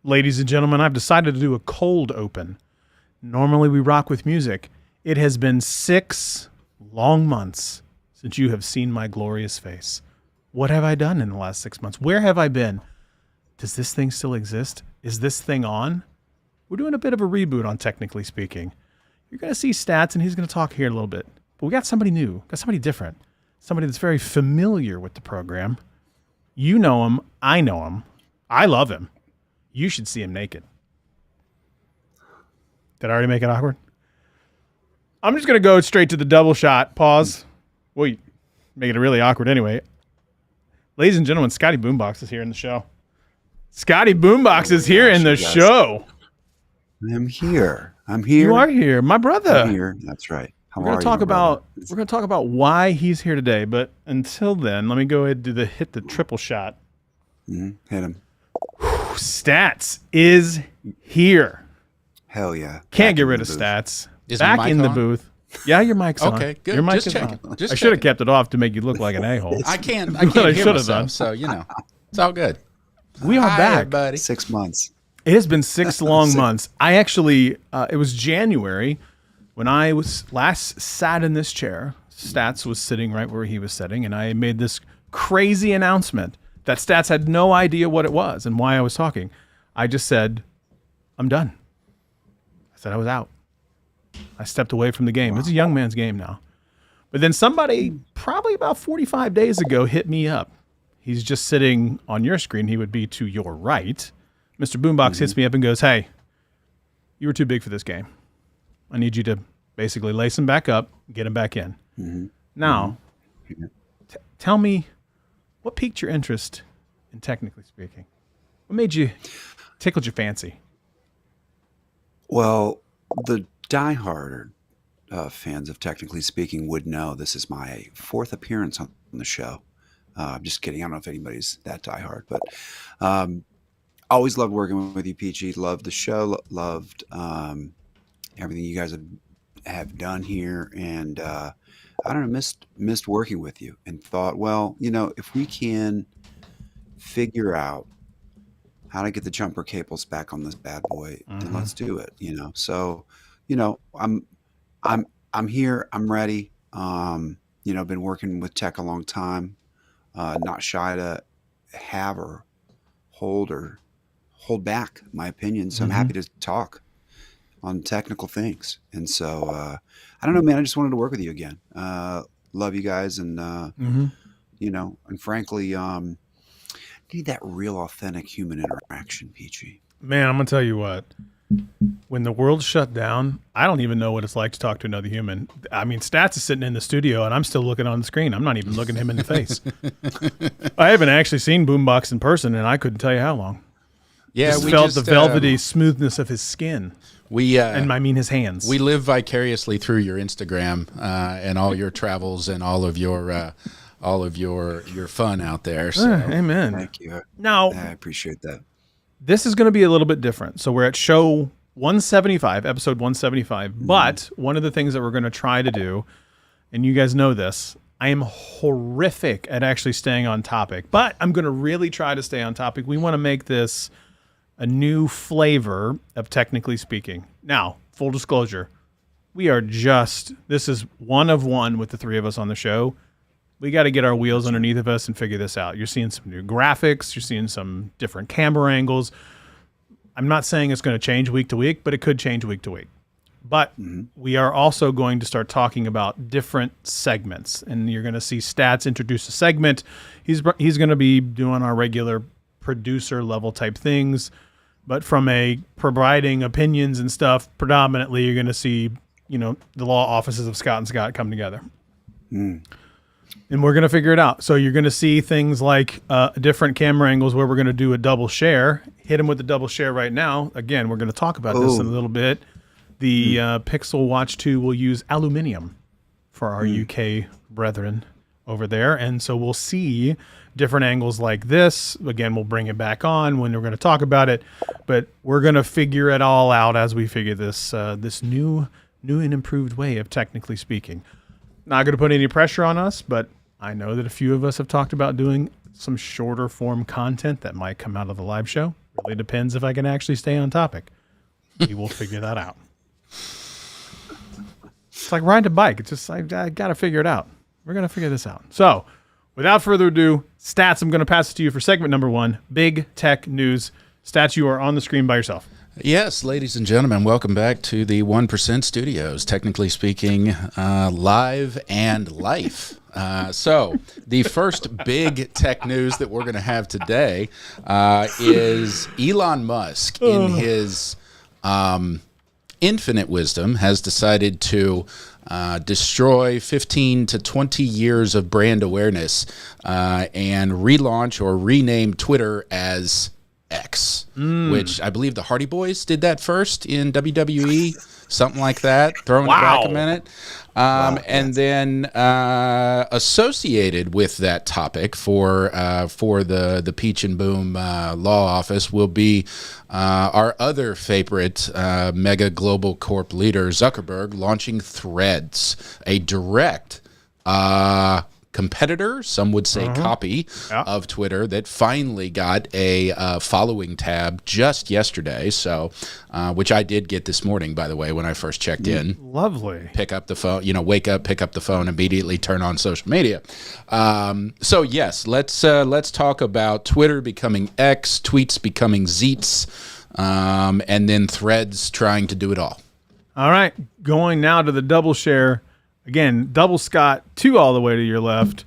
ladies and gentlemen, I've decided to do a cold open. Normally we rock with music. It has been 6 long months since you have seen my glorious face. What have I done in the last 6 months? Where have I been? Does this thing still exist? Is this thing on? We're doing a bit of a reboot on Technically Speaking. You're going to see Stats, and he's going to talk here a little bit. But we got somebody new, got somebody different, somebody that's very familiar with the program. You know him. I know him. I love him. You should see him naked. Did I already make it awkward? I'm just going to go straight to the double shot. Pause. Wait, make it really awkward anyway. Ladies and gentlemen, Scotty Boombox is here in the show. Scotty Boombox is here in the show. I'm here. You are here, my brother. I'm here. That's right. We're going to talk about why he's here today. But until then, let me go ahead and hit the triple shot. Hit him. Stats is here. Hell yeah. Can't get rid of Stats. Is back in the booth. Yeah, your mic's on. Okay, good. Your mic Just is checking. on. Just I should have kept it off to make you look like an a-hole. I can't I hear should have myself, done. so, it's all good. We are Hi, back. everybody. 6 months. It has been 6 long months. I actually, it was January when I was last sat in this chair. Stats was sitting right where he was sitting, and I made this crazy announcement that Stats had no idea what it was and why I was talking. I just said, I'm done. I said I was out. I stepped away from the game. Wow. It's a young man's game now. But then somebody, probably about 45 days ago, hit me up. He's just sitting on your screen. He would be to your right. Mr. Boombox hits me up and goes, hey, you were too big for this game. I need you to basically lace him back up, get him back in. Now, tell me, what piqued your interest in Technically Speaking? What made you, tickled your fancy? Well, the diehard fans of Technically Speaking would know this is my 4th appearance on the show. I'm just kidding. I don't know if anybody's that diehard, but always loved working with you, Peachy. Loved the show. Loved everything you guys have done here, and I don't know, missed working with you, and thought, well, if we can figure out how to get the jumper cables back on this bad boy, then let's do it. So, I'm here. I'm ready. Been working with tech a long time. Not shy to have or hold back my opinion. So I'm happy to talk on technical things. And so, I don't know, man, I just wanted to work with you again. Love you guys. And, and frankly, need that real authentic human interaction, Peachy. Man, I'm going to tell you what, when the world shut down, I don't even know what it's like to talk to another human. I mean, Stats is sitting in the studio and I'm still looking on the screen. I'm not even looking him in the face. I haven't actually seen Boombox in person and I couldn't tell you how long. Yeah, we felt the velvety smoothness of his skin. And I mean his hands. We live vicariously through your Instagram and all your travels and all of your fun out there. So. Amen. Thank you. Now, I appreciate that. This is going to be a little bit different. So we're at show 175, episode 175. But one of the things that we're going to try to do, and you guys know this, I am horrific at actually staying on topic, but I'm going to really try to stay on topic. We want to make this a new flavor of Technically Speaking. Now, full disclosure, this is one of one with the three of us on the show. We got to get our wheels underneath of us and figure this out. You're seeing some new graphics. You're seeing some different camera angles. I'm not saying it's going to change week to week, but it could change week to week. But we are also going to start talking about different segments. And you're going to see Stats introduce a segment. He's going to be doing our regular producer level type things. But from a providing opinions and stuff, predominantly you're going to see, the law offices of Scott and Scott come together. And we're going to figure it out. So you're going to see things like different camera angles where we're going to do a double share. Hit him with the double share right now. Again, we're going to talk about this in a little bit. The Pixel Watch 2 will use aluminum for our UK brethren over there. And so we'll see different angles like this. Again, we'll bring it back on when we're going to talk about it. But we're going to figure it all out as we figure this this new and improved way of Technically Speaking. Not going to put any pressure on us, but I know that a few of us have talked about doing some shorter form content that might come out of the live show. Really depends if I can actually stay on topic. We will figure that out. It's like riding a bike. It's just, I got to figure it out. We're going to figure this out. So, without further ado, Stats, I'm going to pass it to you for segment number 1, Big Tech News. Stats, you are on the screen by yourself. Yes, ladies and gentlemen, welcome back to the 1% Studios, technically speaking, live and life. So the first big tech news that we're going to have today is Elon Musk, in his infinite wisdom, has decided to destroy 15 to 20 years of brand awareness and relaunch or rename Twitter as X, which I believe the Hardy Boys did that first in WWE, something like that. Throwing it back a minute. And then associated with that topic for the Peach and Boom law office will be our other favorite mega global corp leader, Zuckerberg, launching Threads, a direct competitor, some would say copy, of Twitter that finally got a following tab just yesterday. So, which I did get this morning, by the way, when I first checked in. Lovely. Pick up the phone, wake up, pick up the phone, immediately turn on social media. So yes, let's talk about Twitter becoming X, tweets becoming Zeets, and then Threads trying to do it all. All right, going now to the double share. Again, double Scott, 2 all the way to your left.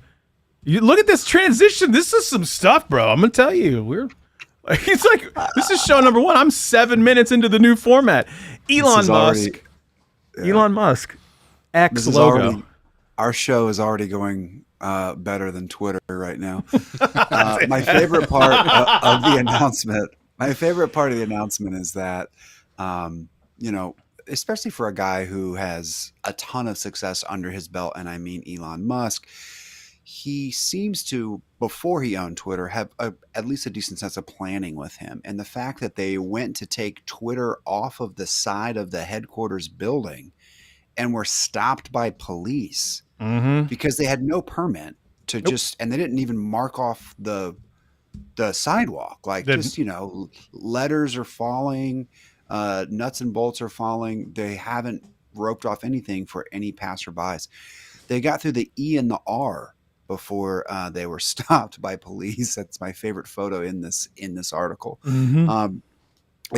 You look at this transition. This is some stuff, bro. I'm gonna tell you. It's like this is show number 1. I'm 7 minutes into the new format. Elon Musk, X logo. Our show is already going better than Twitter right now. My favorite part of the announcement. My favorite part of the announcement is that, especially for a guy who has a ton of success under his belt, and I mean Elon Musk, he seems to, before he owned Twitter, have at least a decent sense of planning with him. And the fact that they went to take Twitter off of the side of the headquarters building and were stopped by police because they had no permit to and they didn't even mark off the sidewalk. Letters are falling. Nuts and bolts are falling. They haven't roped off anything for any passerbys. They got through the E and the R before they were stopped by police. That's my favorite photo in this article. I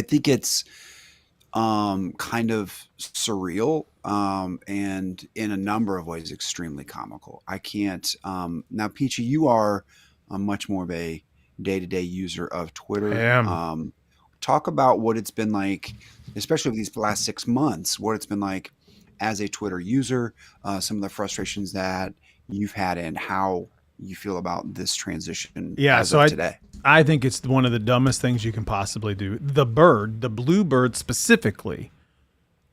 think it's kind of surreal and in a number of ways extremely comical. I can't now, Peachy, you are much more of a day-to-day user of Twitter. I am. Talk about what it's been like, especially over these last 6 months, what it's been like as a Twitter user, some of the frustrations that you've had and how you feel about this transition today. I think it's one of the dumbest things you can possibly do. The blue bird specifically,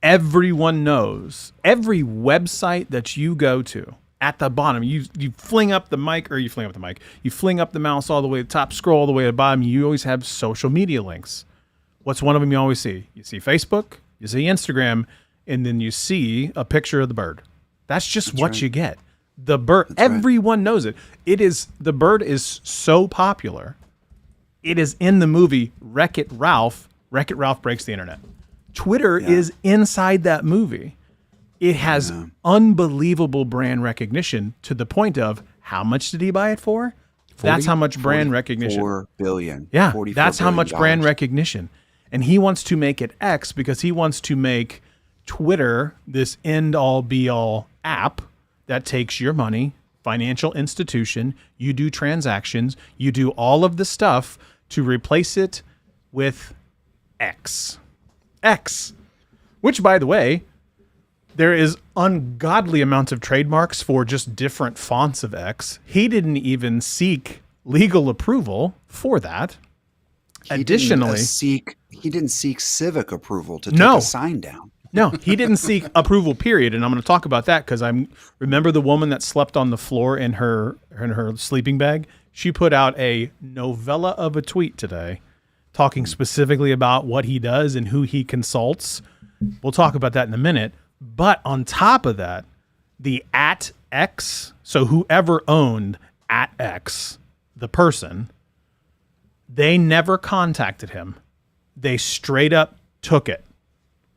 everyone knows, every website that you go to, at the bottom, you fling up the mouse all the way to the top, scroll all the way to the bottom, you always have social media links. What's one of them you always see? You see Facebook, you see Instagram, and then you see a picture of the bird. That's what you get. The bird, everyone knows it. The bird is so popular. It is in the movie Wreck-It Ralph. Wreck-It Ralph Breaks the Internet. Twitter is inside that movie. It has unbelievable brand recognition to the point of how much did he buy it for? That's how much brand recognition. $4 billion. Yeah, that's how much brand recognition. And he wants to make it X because he wants to make Twitter this end-all, be-all app that takes your money, financial institution, you do transactions, you do all of the stuff to replace it with X. X, which, by the way, there is ungodly amounts of trademarks for just different fonts of X. He didn't even seek legal approval for that. He didn't seek civic approval to take a sign down. No, he didn't seek approval, period. And I'm going to talk about that because remember the woman that slept on the floor in her sleeping bag? She put out a novella of a tweet today talking specifically about what he does and who he consults. We'll talk about that in a minute. But on top of that, the @X, so whoever owned @X, the person, They never contacted him. They straight up took it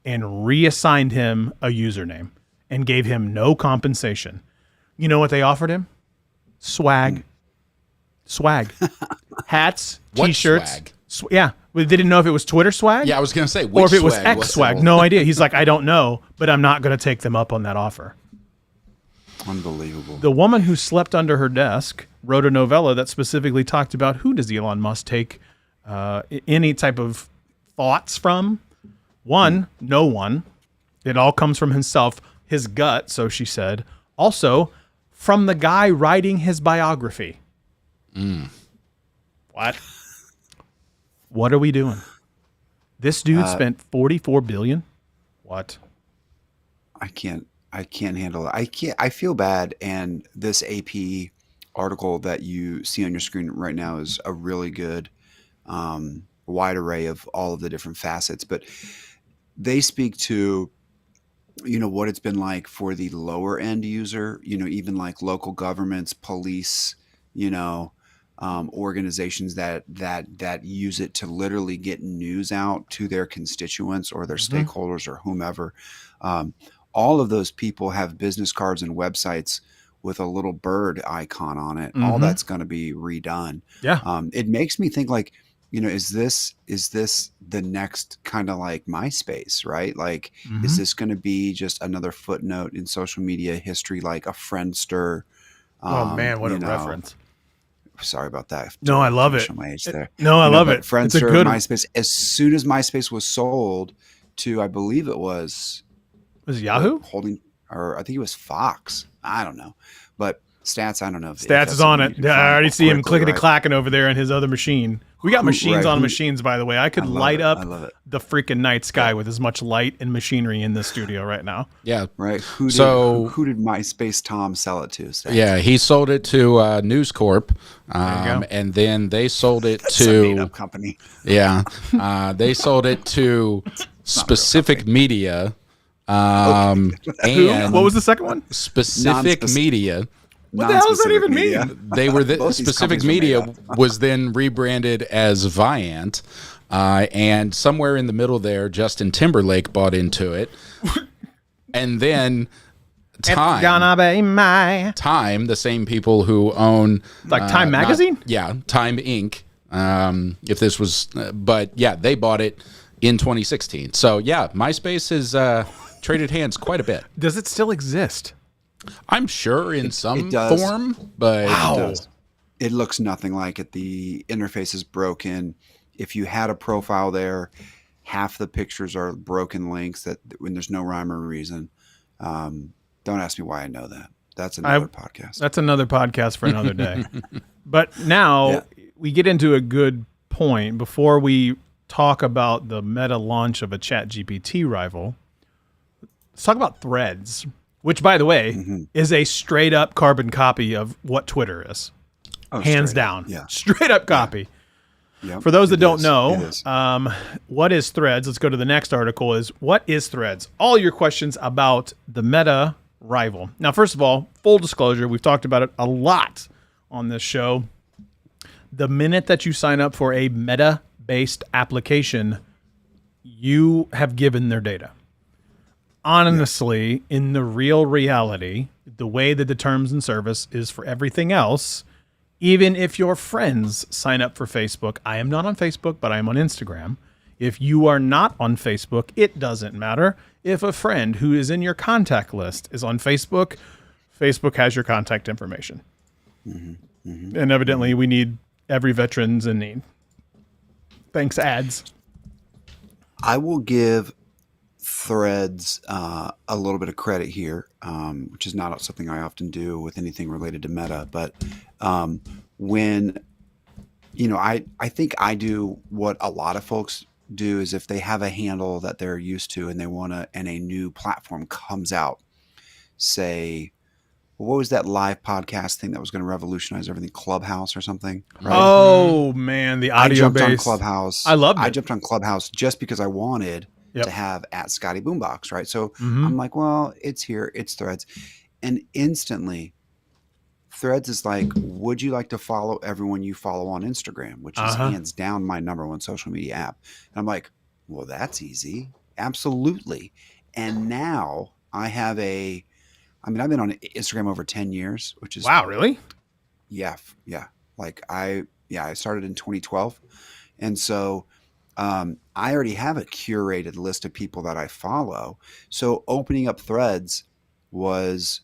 and reassigned him a username and gave him no compensation. You know what they offered him? Swag. Hats, What t-shirts. swag? Yeah. They didn't know if it was Twitter swag. Yeah, I was going to say, Or if it was swag X was it? swag. No idea. He's like, I don't know, but I'm not going to take them up on that offer. Unbelievable. The woman who slept under her desk wrote a novella that specifically talked about who does Elon Musk take any type of thoughts from. One, no one. It all comes from himself, his gut, so she said. Also, from the guy writing his biography. What? What are we doing? This dude spent $44 billion. What? I can't handle it. I feel bad. And this AP article that you see on your screen right now is a really good, wide array of all of the different facets, but they speak to, what it's been like for the lower end user, even like local governments, police, organizations that use it to literally get news out to their constituents or their stakeholders or whomever. All of those people have business cards and websites with a little bird icon on it. All that's going to be redone. Yeah. It makes me think like, is this the next kind of like MySpace, right? Like, is this going to be just another footnote in social media history, like a Friendster? Oh man, what a reference. Sorry about that. No, I love it. Show my age there. No, I love it. Friendster, It's a good MySpace. As soon as MySpace was sold to, I believe it was Yahoo? Or I think it was Fox. I don't know. But Stats, I don't know. If Stats that's is on something it. you can I find already see him quickly, clickety right? clacking over there on his other machine. We got machines on machines, by the way. I could light it. up I love it. the freaking night sky with as much light and machinery in this studio right now. Yeah. Right. Who did MySpace Tom sell it to? Stats? Yeah, he sold it to News Corp, you go. and then they sold it It's a made-up to company. they sold it to Specific Media, and What was the second one? Specific Media. What the hell does that Non-specific even media. mean? They were Both these Specific companies were made Media up. was then rebranded as Viant, and somewhere in the middle there, Justin Timberlake bought into it, and then Time. It's gonna be my Time, the same people who own like Time Magazine. Time Inc. If this was, but yeah, they bought it in 2016. So yeah, MySpace has traded hands quite a bit. Does it still exist? I'm sure in some it does. form, but It does. It looks nothing like it. The interface is broken. If you had a profile there, half the pictures are broken links that when there's no rhyme or reason. Don't ask me why I know that. That's another podcast. That's another podcast for another day. But now we get into a good point before we talk about the meta launch of a ChatGPT rival. Let's talk about Threads, which, by the way, is a straight up carbon copy of what Twitter is. Hands down. Yeah. Straight up copy. Yep, For those that it don't is. know, It is. what is Threads? Let's go to the next article is what is Threads? All your questions about the meta rival. Now, first of all, full disclosure, we've talked about it a lot on this show. The minute that you sign up for a meta-based application, you have given their data. Honestly, in the real reality, the way that the terms and service is for everything else, even if your friends sign up for Facebook, I am not on Facebook, but I am on Instagram. If you are not on Facebook, it doesn't matter. If a friend who is in your contact list is on Facebook, Facebook has your contact information. And evidently, we need every veteran's in need. Thanks, ads. I will give Threads a little bit of credit here, which is not something I often do with anything related to Meta. But when, I think I do what a lot of folks do is if they have a handle that they're used to and they want to, and a new platform comes out, say, what was that live podcast thing that was going to revolutionize everything? Clubhouse or something? Right? Oh, man, the I audio jumped on base. Clubhouse. I loved it. I jumped on Clubhouse just because I wanted to have at Scotty Boombox, right? So I'm like, well, it's here, it's Threads. And instantly, Threads is like, would you like to follow everyone you follow on Instagram, which is hands down my number one social media app. And I'm like, well, that's easy. Absolutely. And now I've been on Instagram over 10 years, which is wow, really? Yeah. Like I started in 2012. And so I already have a curated list of people that I follow. So opening up Threads was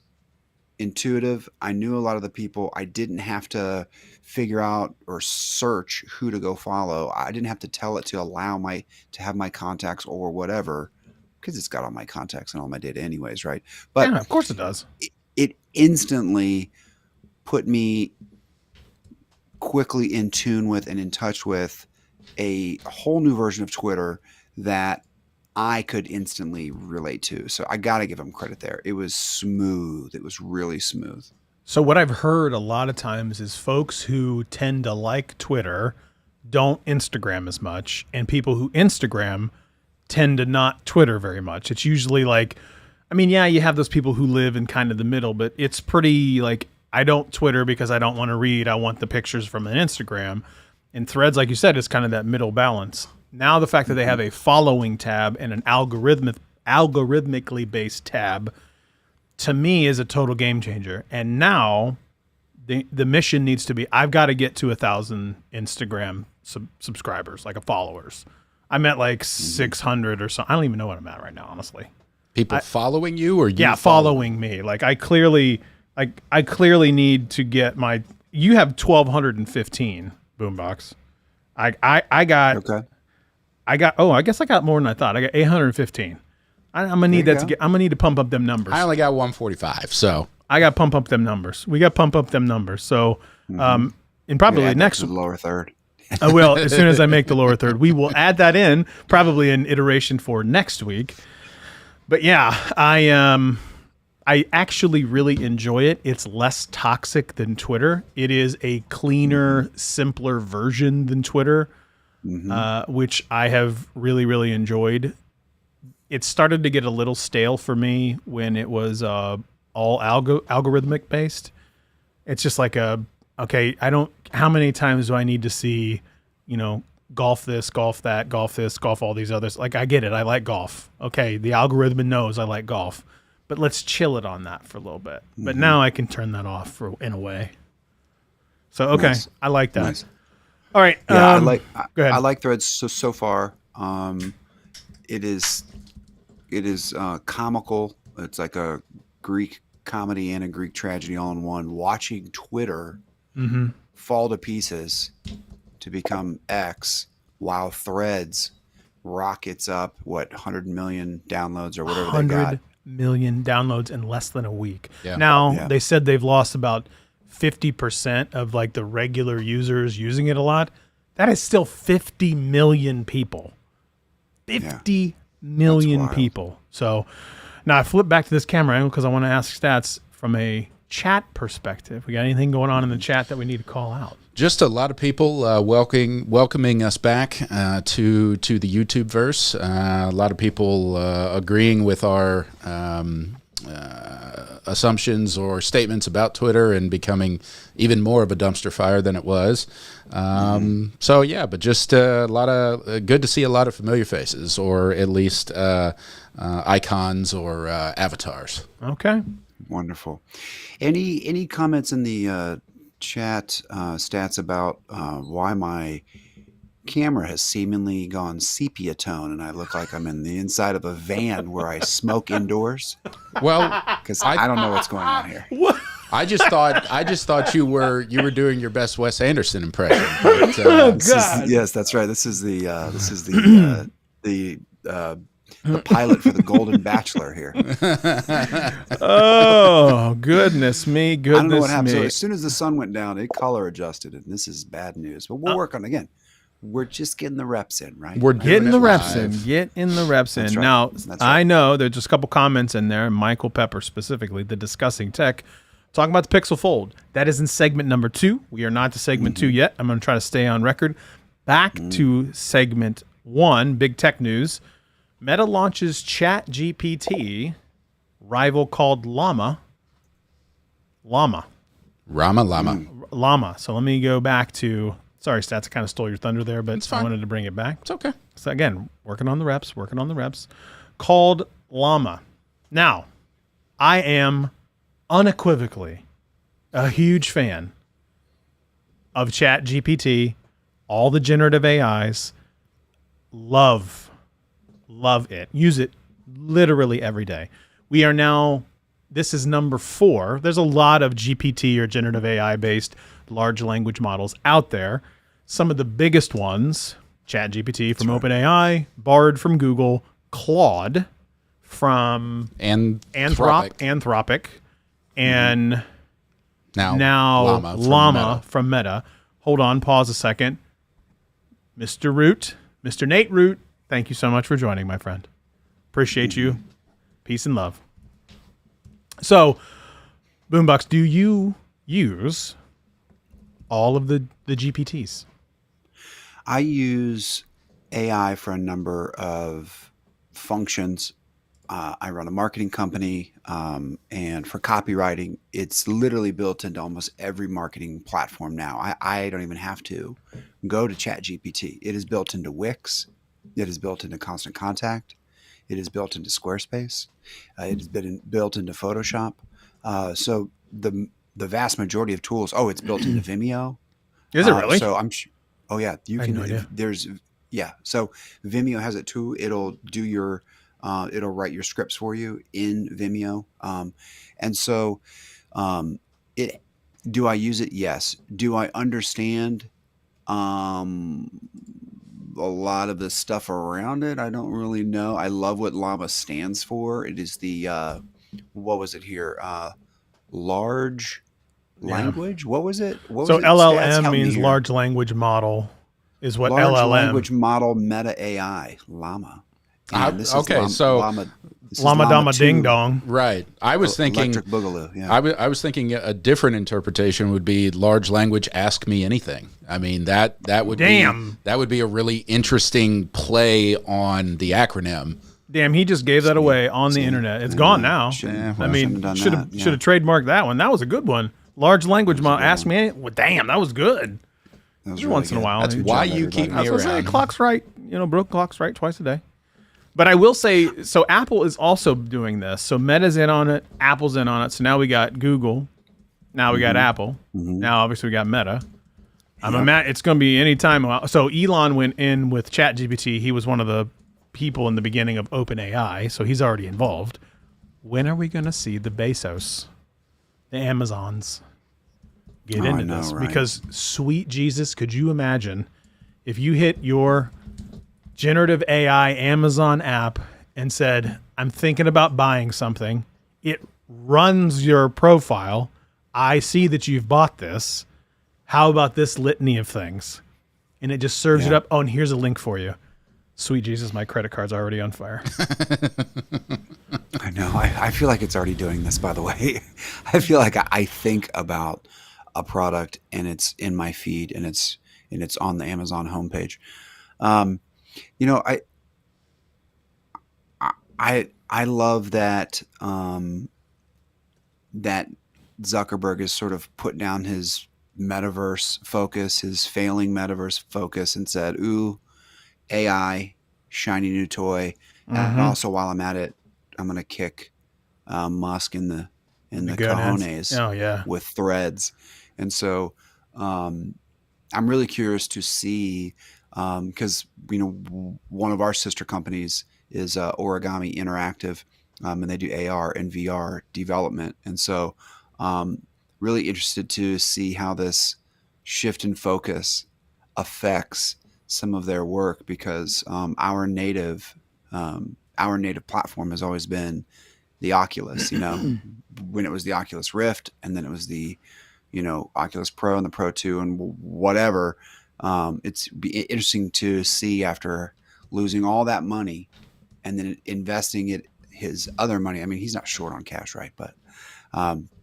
intuitive. I knew a lot of the people. I didn't have to figure out or search who to go follow. I didn't have to tell it to to have my contacts or whatever, because it's got all my contacts and all my data anyways, right? But yeah, of course it does. It instantly put me quickly in tune with and in touch with a whole new version of Twitter that I could instantly relate to. So I got to give them credit there. It was smooth. It was really smooth. So what I've heard a lot of times is folks who tend to like Twitter don't Instagram as much, and people who Instagram tend to not Twitter very much. It's usually like, I mean, yeah, you have those people who live in kind of the middle, but it's pretty like, I don't Twitter because I don't want to read. I want the pictures from an Instagram. And Threads, like you said, is kind of that middle balance. Now the fact that they have a following tab and an algorithmically based tab, to me, is a total game changer. And now the mission needs to be, I've got to get to 1,000 Instagram subscribers, like followers. I'm at like 600 or something. I don't even know what I'm at right now, honestly. People following you, or you? Yeah, following me. Like I clearly need to get my. You have 1,215 Boombox. I got. Okay. I guess I got more than I thought. I got 815. I'm gonna need that to get. I'm gonna need to pump up them numbers. I only got 145, so I got to pump up them numbers. We got to pump up them numbers. So, and probably next to the lower third. Well, as soon as I make the lower third, we will add that in, probably an iteration for next week. But yeah, I actually really enjoy it. It's less toxic than Twitter. It is a cleaner, simpler version than Twitter, which I have really, really enjoyed. It started to get a little stale for me when it was all algorithmic based. It's just like how many times do I need to see, golf this, golf that, golf this, golf all these others? Like, I get it. I like golf. Okay, the algorithm knows I like golf. But let's chill it on that for a little bit. But now I can turn that off in a way. So, okay, nice. I like that. Nice. All right. Yeah, go ahead. I like Threads so far. It is comical. It's like a Greek comedy and a Greek tragedy all in one. Watching Twitter fall to pieces to become X, while Threads rockets up 100 million downloads or whatever they got. 100 million downloads in less than a week. Yeah. Now they said they've lost about 50% of like the regular users using it a lot. That is still 50 million people. 50 million people. So now I flip back to this camera angle because I want to ask stats from a chat perspective. We got anything going on in the chat that we need to call out? Just a lot of people welcoming us back to the YouTube verse. A lot of people agreeing with our assumptions or statements about Twitter and becoming even more of a dumpster fire than it was. So yeah, but just a lot of good to see a lot of familiar faces, or at least icons or avatars. Okay, wonderful. Any comments in the chat stats about why my camera has seemingly gone sepia tone and I look like I'm in the inside of a van where I smoke indoors? Well, because I don't know what's going on here. What? I just thought you were doing your best Wes Anderson impression. But, yes, that's right. This is the pilot for the Golden Bachelor here. Oh, goodness me, goodness me. I don't know what happened. So as soon as the sun went down, it color adjusted, and this is bad news. But we'll work on it again. We're just getting the reps in, right? We're getting the reps in. Get in the reps in. Right. Now, I know there's just a couple comments in there. Michael Pepper specifically, the discussing tech, talking about the Pixel Fold. That is in segment number 2. We are not to segment 2 yet. I'm going to try to stay on record. Back to segment 1, big tech news. Meta launches ChatGPT, rival called Llama. Llama. Llama. So let me go back to, sorry, Stats, I kind of stole your thunder there, but It's fine. I wanted to bring it back. It's okay. So again, working on the reps, called Llama. Now, I am unequivocally a huge fan of Chat GPT, all the generative AIs. Love it. Use it literally every day. We are now, this is number 4. There's a lot of GPT or generative AI based large language models out there. Some of the biggest ones, Chat GPT from OpenAI, Bard from Google, Claude from Anthropic, and now Llama from Meta. Hold on, pause a second. Mr. Nate Root, thank you so much for joining, my friend. Appreciate you. Peace and love. So, Boombox, do you use all of the GPTs? I use AI for a number of functions. I run a marketing company, and for copywriting, it's literally built into almost every marketing platform now. I don't even have to go to ChatGPT. It is built into Wix. It is built into Constant Contact. It is built into Squarespace. It has been built into Photoshop. So the vast majority of tools. Oh, it's built into Vimeo. Is it really? So oh yeah, you I had can. no idea. So Vimeo has it too. It'll do your. It'll write your scripts for you in Vimeo. And so, do I use it? Yes. Do I understand a lot of the stuff around it? I don't really know. I love what Llama stands for. It is the what was it here? Large language. What was it? So LLM means large language model, is what large LLM. language model meta AI Llama. And this is Okay, so this is Llama Dama 2, Ding Dong. right. I was thinking Electric Boogaloo. Yeah. I was thinking a different interpretation would be large language ask me anything. I mean that would be a really interesting play on the acronym. Damn, he just gave that away on the internet. It's gone now. I mean, should have trademarked that one. That was a good one. Large language model. Ask me. Well, damn, that was good. That was Every once in a while. That's Good why job, you keep I me was gonna say, around. clock's right. You know, Brooke, clock's right twice a day. But I will say, so Apple is also doing this. So Meta's in on it. Apple's in on it. So now we got Google. Now we got Apple. Now obviously we got Meta. It's going to be any time. So Elon went in with ChatGPT. He was one of the people in the beginning of OpenAI. So he's already involved. When are we going to see the Bezos, the Amazons, get into this? Right? Because sweet Jesus, could you imagine if you hit your generative AI Amazon app and said, I'm thinking about buying something. It runs your profile. I see that you've bought this. How about this litany of things? And it just serves it up. Oh, and here's a link for you. Sweet Jesus, my credit card's already on fire. I know. I feel like it's already doing this, by the way. I feel like I think about a product and it's in my feed and it's on the Amazon homepage. You know, I love that that Zuckerberg has sort of put down his metaverse focus, his failing metaverse focus, and said, "Ooh, AI, shiny new toy." And also, while I'm at it, I'm going to kick Musk in the cojones with Threads. And so I'm really curious to see. Because one of our sister companies is Origami Interactive, and they do AR and VR development, and so really interested to see how this shift in focus affects some of their work, because our native platform has always been the Oculus. When it was the Oculus Rift, and then it was the Oculus Pro and the Pro 2 and whatever. It's be interesting to see, after losing all that money and then investing his other money. I mean, he's not short on cash, right?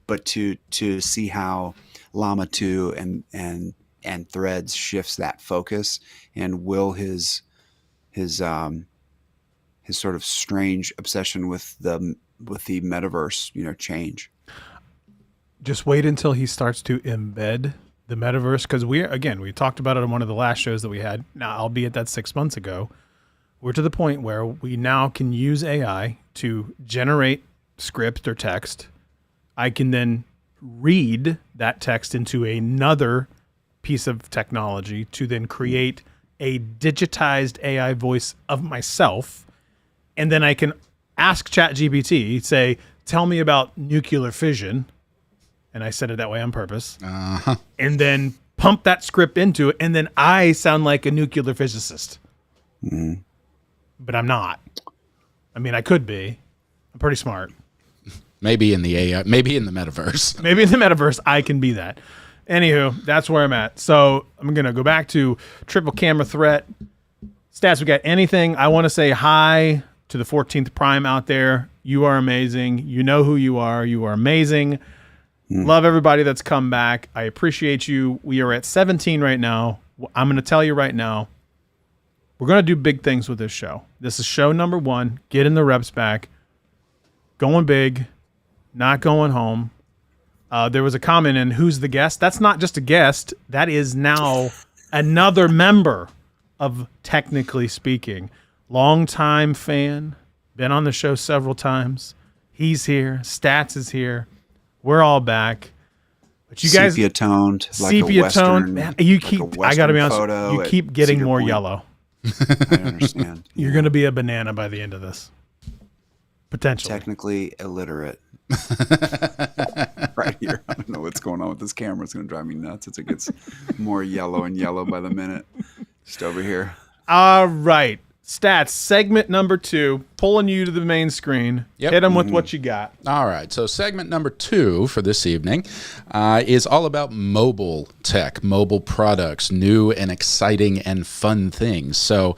But to see how Llama 2 and Threads shifts that focus, and will his sort of strange obsession with the metaverse, change. Just wait until he starts to embed the metaverse, because we talked about it on one of the last shows that we had. Now, albeit that's 6 months ago, we're to the point where we now can use AI to generate script or text. I can then read that text into another piece of technology to then create a digitized AI voice of myself. And then I can ask ChatGPT, say, tell me about nuclear fission. And I said it that way on purpose. Uh-huh. And then pump that script into it. And then I sound like a nuclear physicist. Mm-hmm. But I'm not. I mean, I could be. I'm pretty smart. Maybe in the AI, maybe in the metaverse. Maybe in the metaverse, I can be that. Anywho, that's where I'm at. So I'm going to go back to triple camera threat. Stats, we got anything? I want to say hi to the 14th Prime out there. You are amazing. You know who you are. You are amazing. Love everybody that's come back. I appreciate you. We are at 17 right now. I'm going to tell you right now, we're going to do big things with this show. This is show number 1. Get in the reps back. Going big, not going home. There was a comment in who's the guest. That's not just a guest. That is now another member of Technically Speaking. Longtime fan. Been on the show several times. He's here. Stats is here. We're all back. But you guys, sepia toned, sepia toned. Man, you keep. I got to be honest. You keep getting more yellow. I understand. You're going to be a banana by the end of this. Potentially. Technically illiterate. Right here. I don't know what's going on with this camera. It's going to drive me nuts as it gets more yellow and yellow by the minute. Just over here. All right. Stats, segment number 2, pulling you to the main screen. Yep. Hit them with what you got. All right. So segment number 2 for this evening is all about mobile tech, mobile products, new and exciting and fun things. So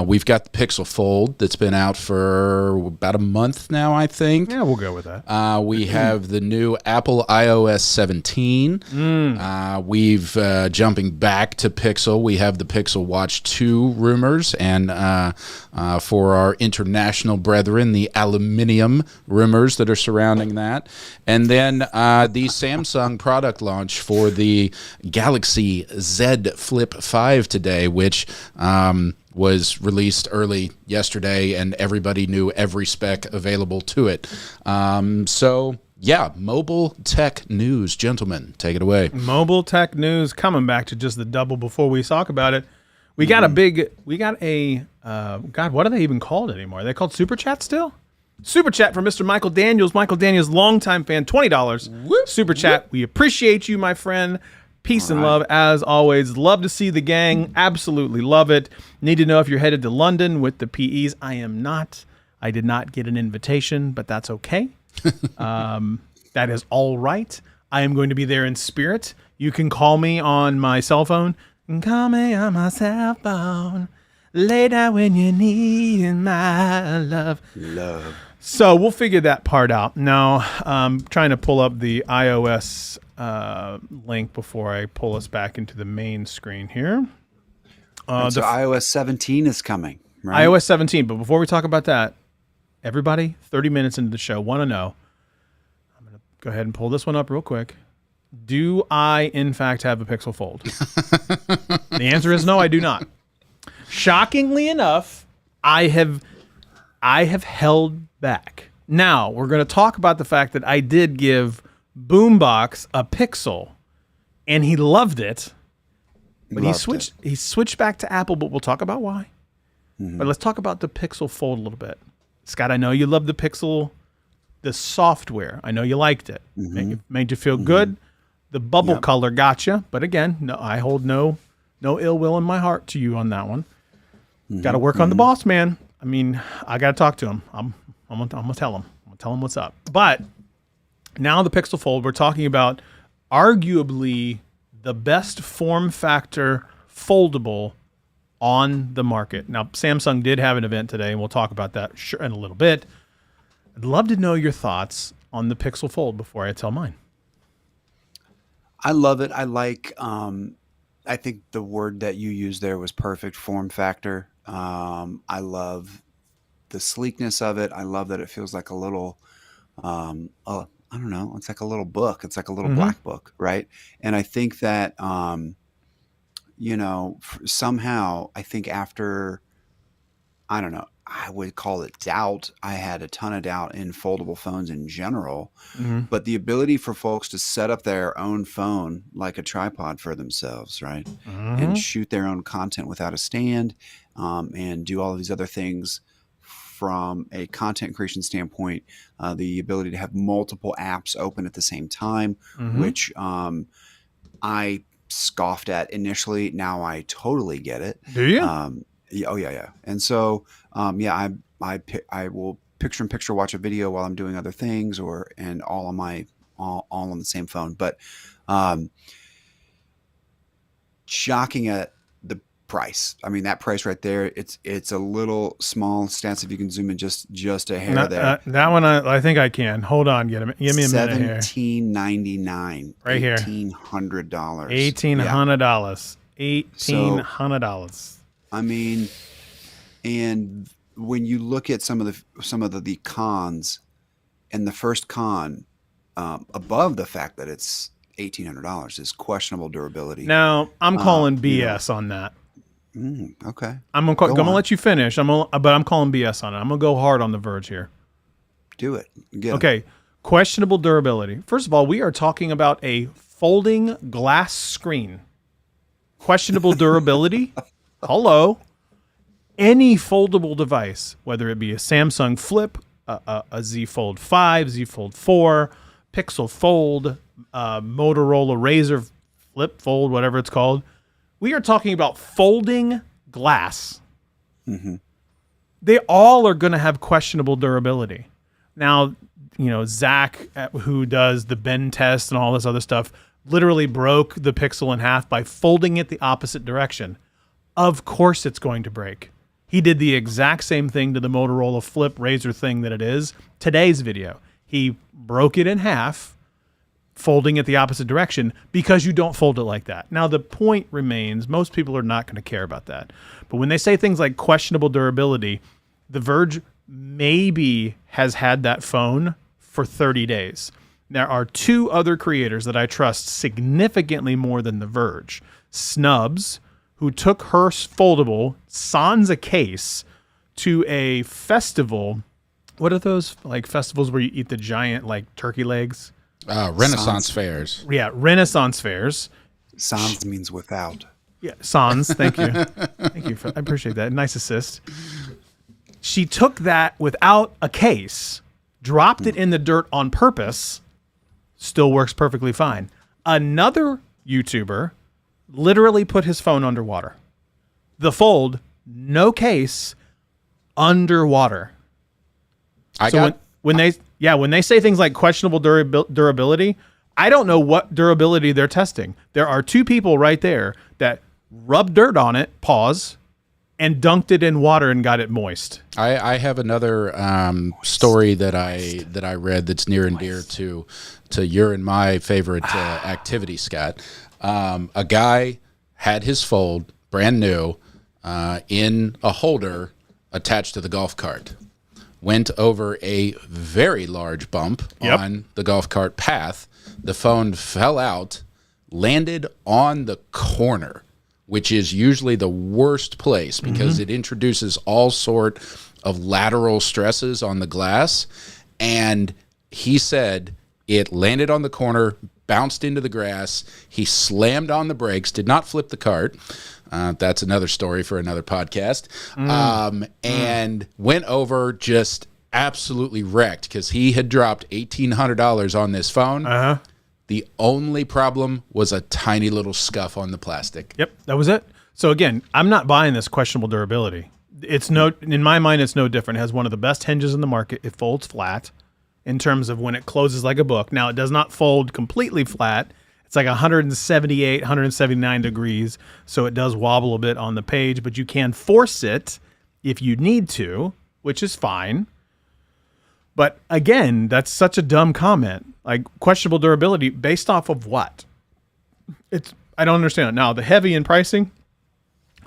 we've got the Pixel Fold that's been out for about a month now, I think. Yeah, we'll go with that. We have the new Apple iOS 17. We've jumping back to Pixel. We have the Pixel Watch 2 rumors, and for our international brethren, the aluminium rumors that are surrounding that. And then the Samsung product launch for the Galaxy Z Flip 5 today, which was released early yesterday, and everybody knew every spec available to it. So, yeah, mobile tech news, gentlemen. Take it away. Mobile tech news, coming back to just the double before we talk about it. We got God, what are they even called anymore? Are they called Super Chat still? Super Chat from Mr. Michael Daniels. Michael Daniels, longtime fan, $20. Super Chat. We appreciate you, my friend. Peace and love, as always. Love to see the gang. Absolutely love it. Need to know if you're headed to London with the PEs. I am not. I did not get an invitation, but that's okay. That is all right. I am going to be there in spirit. You can call me on my cell phone. Call me on my cell phone. Lay down when you need my love. So we'll figure that part out. Now, I'm trying to pull up the iOS link before I pull us back into the main screen here. So iOS 17 is coming, right? iOS 17. But before we talk about that, everybody, 30 minutes into the show, want to know. I'm going to go ahead and pull this one up real quick. Do I, in fact, have a Pixel Fold? The answer is no, I do not. Shockingly enough, I have held back. Now, we're going to talk about the fact that I did give Boombox a Pixel, and he loved it. But he switched back to Apple, but we'll talk about why. But let's talk about the Pixel Fold a little bit. Scott, I know you love the Pixel, the software. I know you liked it. Made you feel good. The bubble color got you. But again, no, I hold no ill will in my heart to you on that one. Got to work on the boss, man. I mean, I got to talk to him. I'm gonna tell him. I'm gonna tell him what's up. But now the Pixel Fold, we're talking about arguably the best form factor foldable on the market. Now, Samsung did have an event today, and we'll talk about that in a little bit. I'd love to know your thoughts on the Pixel Fold before I tell mine. I love it. I like, I think the word that you used there was perfect, form factor. I love the sleekness of it. I love that it feels like a little I don't know, it's like a little book. It's like a little black book, right? And I think that, somehow I think after, I don't know, I would call it doubt. I had a ton of doubt in foldable phones in general, but the ability for folks to set up their own phone like a tripod for themselves, right? And shoot their own content without a stand, and do all of these other things from a content creation standpoint, the ability to have multiple apps open at the same time, which I scoffed at initially. Now I totally get it. Do you? Oh yeah. And so, I will picture in picture watch a video while I'm doing other things, and all on the same phone. But shocking at the price. I mean, that price right there. It's a little small stance. If you can zoom in just a hair there. That one, I think I can. Hold on, give me a minute here. $17.99. Right here. $1,800. $1,800. $1,800. I mean, and when you look at some of the cons, and the first con, above the fact that it's $1,800, is questionable durability. Now I'm calling BS on that. Okay, I'm gonna let you finish. But I'm calling BS on it. I'm gonna go hard on the Verge here. Do it. Okay, questionable durability. First of all, we are talking about a folding glass screen. Questionable durability. Hello. Any foldable device, whether it be a Samsung Flip, a Z Fold 5, Z Fold 4, Pixel Fold, Motorola Razr Flip Fold, whatever it's called. We are talking about folding glass. They all are going to have questionable durability. Now, Zach, who does the bend test and all this other stuff, literally broke the Pixel in half by folding it the opposite direction. Of course it's going to break. He did the exact same thing to the Motorola Flip Razr thing that it is. Today's video, he broke it in half, folding it the opposite direction, because you don't fold it like that. Now, the point remains, most people are not going to care about that. But when they say things like questionable durability, The Verge maybe has had that phone for 30 days. There are two other creators that I trust significantly more than The Verge. Snubs, who took her foldable sans a case to a festival. What are those like festivals where you eat the giant like turkey legs? Renaissance fairs. Yeah, Renaissance fairs. Sans means without. Yeah, sans. Thank you. Thank you. I appreciate that. Nice assist. She took that without a case, dropped it in the dirt on purpose, still works perfectly fine. Another YouTuber literally put his phone underwater. The Fold, no case, underwater. When they say things like questionable durability, I don't know what durability they're testing. There are two people right there that rubbed dirt on it, pause, and dunked it in water and got it moist. I have another story that I read that's near and dear to your and my favorite activity, Scott. A guy had his Fold brand new in a holder attached to the golf cart. Went over a very large bump on the golf cart path. The phone fell out, landed on the corner, which is usually the worst place because it introduces all sort of lateral stresses on the glass. And he said it landed on the corner, bounced into the grass. He slammed on the brakes, did not flip the cart. That's another story for another podcast. And went over, just absolutely wrecked because he had dropped $1,800 on this phone. The only problem was a tiny little scuff on the plastic. Yep, that was it. So again, I'm not buying this questionable durability. In my mind, it's no different. It has one of the best hinges in the market. It folds flat in terms of when it closes like a book. Now, it does not fold completely flat. It's like 178, 179 degrees, so it does wobble a bit on the page, but you can force it if you need to, which is fine. But again, that's such a dumb comment. Like, questionable durability based off of what? I don't understand it. Now, the heavy in pricing,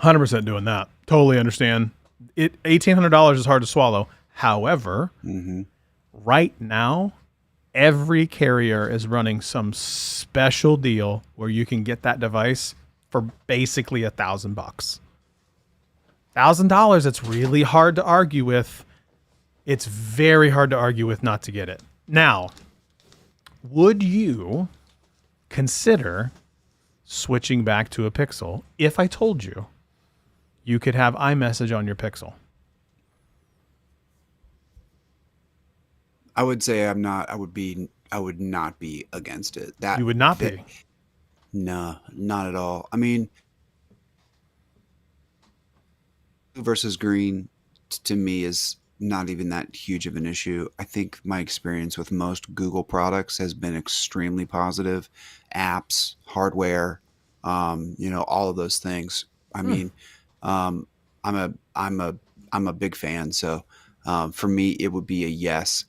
100% doing that. Totally understand. $1,800 is hard to swallow. However, right now, every carrier is running some special deal where you can get that device for basically $1,000. $1,000, it's really hard to argue with. It's very hard to argue with not to get it. Now, would you consider switching back to a Pixel if I told you you could have iMessage on your Pixel? I would say I'm not. I would not be against it. You would not be. No, not at all. I mean, versus green to me is not even that huge of an issue. I think my experience with most Google products has been extremely positive. Apps, hardware, all of those things. I mean, I'm a big fan. So for me, it would be a yes.